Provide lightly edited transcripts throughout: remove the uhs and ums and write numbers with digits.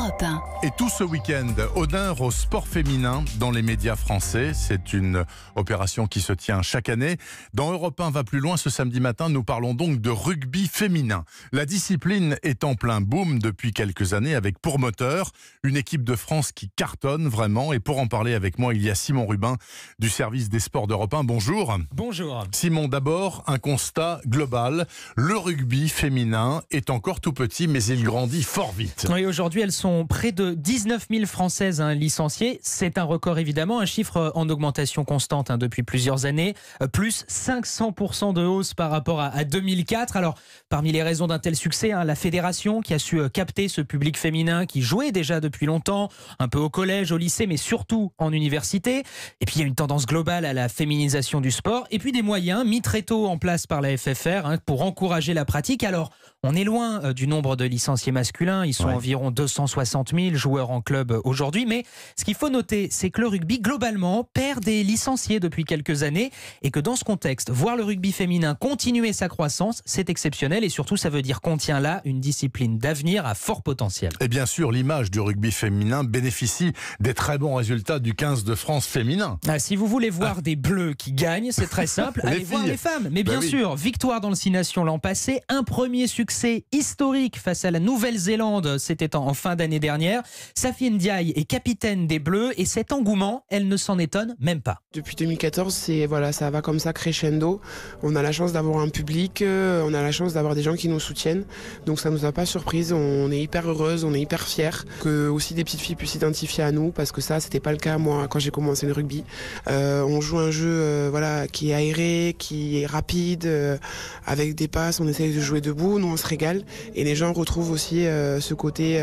Europe 1. Et tout ce week-end, honneur au sport féminin dans les médias français. C'est une opération qui se tient chaque année. Dans Europe 1 va plus loin, ce samedi matin, nous parlons donc de rugby féminin. La discipline est en plein boom depuis quelques années avec pour moteur une équipe de France qui cartonne vraiment. Et pour en parler avec moi, il y a Simon Rubin du service des sports d'Europe 1. Bonjour. Bonjour. Simon, d'abord, un constat global. Le rugby féminin est encore tout petit, mais il grandit fort vite. Oui, aujourd'hui, elles sont près de 19 000 Françaises licenciées. C'est un record, évidemment, un chiffre en augmentation constante depuis plusieurs années. Plus 500% de hausse par rapport à 2004. Alors, parmi les raisons d'un tel succès, la fédération qui a su capter ce public féminin qui jouait déjà depuis longtemps, un peu au collège, au lycée, mais surtout en université. Et puis, il y a une tendance globale à la féminisation du sport. Et puis, des moyens mis très tôt en place par la FFR pour encourager la pratique. Alors, on est loin du nombre de licenciés masculins. Ils sont environ 260 000 joueurs en club aujourd'hui. Mais ce qu'il faut noter, c'est que le rugby, globalement, perd des licenciés depuis quelques années. Et que dans ce contexte, voir le rugby féminin continuer sa croissance, c'est exceptionnel. Et surtout, ça veut dire qu'on tient là une discipline d'avenir à fort potentiel. Et bien sûr, l'image du rugby féminin bénéficie des très bons résultats du 15 de France féminin. Si vous voulez voir des bleus qui gagnent, c'est très simple. Allez voir les femmes. Mais bien sûr, victoire dans le 6 Nations l'an passé. Un premier succès historique face à la Nouvelle-Zélande. C'était en fin d'année dernière. Safi Ndiaye est capitaine des Bleus et cet engouement, elle ne s'en étonne même pas. Depuis 2014, ça va comme ça crescendo. On a la chance d'avoir un public, on a la chance d'avoir des gens qui nous soutiennent. Donc ça nous a pas surprise. On est hyper heureuse, on est hyper fiers que aussi des petites filles puissent s'identifier à nous parce que ça, c'était pas le cas moi quand j'ai commencé le rugby. On joue un jeu qui est aéré, qui est rapide, avec des passes. On essaye de jouer debout, nous on se régale et les gens retrouvent aussi ce côté,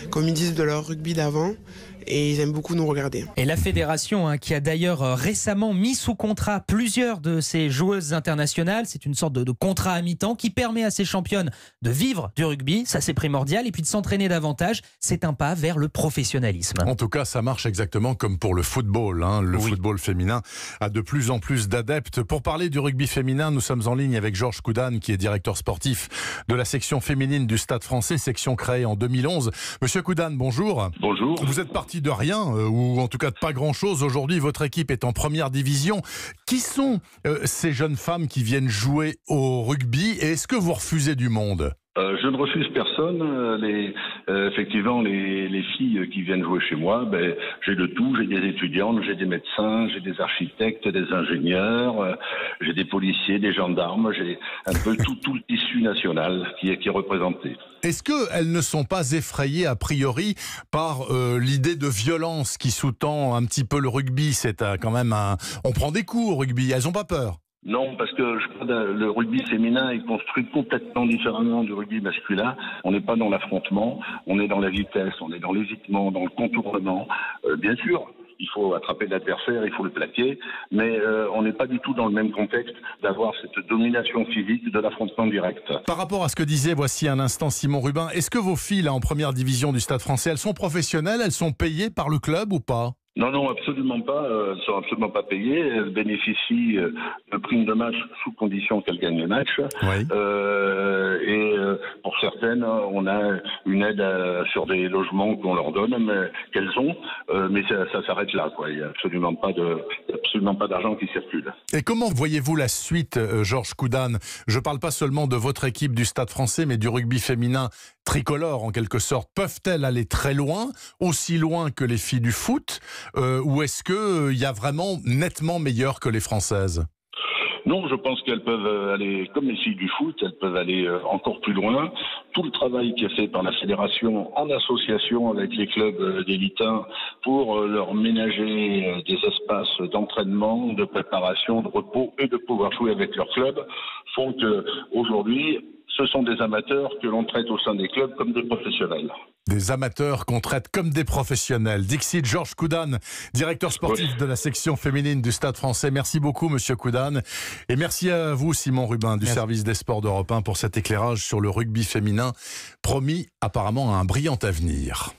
comme ils disent, de leur rugby d'avant. Et ils aiment beaucoup nous regarder. Et la fédération qui a d'ailleurs récemment mis sous contrat plusieurs de ces joueuses internationales, c'est une sorte de contrat à mi-temps qui permet à ces championnes de vivre du rugby, ça c'est primordial, et puis de s'entraîner davantage, c'est un pas vers le professionnalisme. En tout cas, ça marche exactement comme pour le football. Le football féminin a de plus en plus d'adeptes. Pour parler du rugby féminin, nous sommes en ligne avec Georges Coudane, qui est directeur sportif de la section féminine du Stade français, section créée en 2011. Monsieur Coudane, bonjour. Bonjour. Vous êtes parti de rien, ou en tout cas de pas grand-chose. Aujourd'hui, votre équipe est en première division. Qui sont ces jeunes femmes qui viennent jouer au rugby et est-ce que vous refusez du monde ? Je ne refuse personne. Effectivement, les filles qui viennent jouer chez moi, j'ai de tout. J'ai des étudiantes, j'ai des médecins, j'ai des architectes, des ingénieurs, j'ai des policiers, des gendarmes. J'ai un peu tout le tissu national qui est représenté. Est-ce qu'elles ne sont pas effrayées a priori par l'idée de violence qui sous-tend un petit peu le rugby ? C'est quand même on prend des coups au rugby. Elles n'ont pas peur ? Non, parce que le rugby féminin est construit complètement différemment du rugby masculin. On n'est pas dans l'affrontement, on est dans la vitesse, on est dans l'évitement, dans le contournement. Bien sûr, il faut attraper l'adversaire, il faut le plaquer, mais on n'est pas du tout dans le même contexte d'avoir cette domination physique de l'affrontement direct. Par rapport à ce que disait voici un instant Simon Rubin, est-ce que vos filles là, en première division du Stade français, elles sont professionnelles, elles sont payées par le club ou pas ? Non, absolument pas. Elles ne sont absolument pas payées. Elles bénéficient de primes de match sous condition qu'elles gagnent le match. Oui. Pour certaines, on a une aide sur des logements qu'on leur donne, mais qu'elles ont. Mais ça s'arrête là, quoi. Il n'y a absolument pas d'argent qui circule. Et comment voyez-vous la suite, Georges Coudane ? Je ne parle pas seulement de votre équipe du Stade français, mais du rugby féminin tricolore, en quelque sorte. Peuvent-elles aller très loin, aussi loin que les filles du foot ? Ou est-ce qu'il y a vraiment nettement meilleur que les Françaises ? Non, je pense qu'elles peuvent aller, comme les filles du foot, elles peuvent aller encore plus loin. Tout le travail qui est fait par la fédération en association avec les clubs d'élite 1 pour leur ménager des espaces d'entraînement, de préparation, de repos et de pouvoir jouer avec leur club font qu'aujourd'hui, ce sont des amateurs que l'on traite au sein des clubs comme des professionnels. Des amateurs qu'on traite comme des professionnels. Dixit Georges Coudane, directeur sportif de la section féminine du Stade français. Merci beaucoup, monsieur Coudane. Et merci à vous, Simon Rubin, du service des sports d'Europe 1, pour cet éclairage sur le rugby féminin, promis apparemment à un brillant avenir.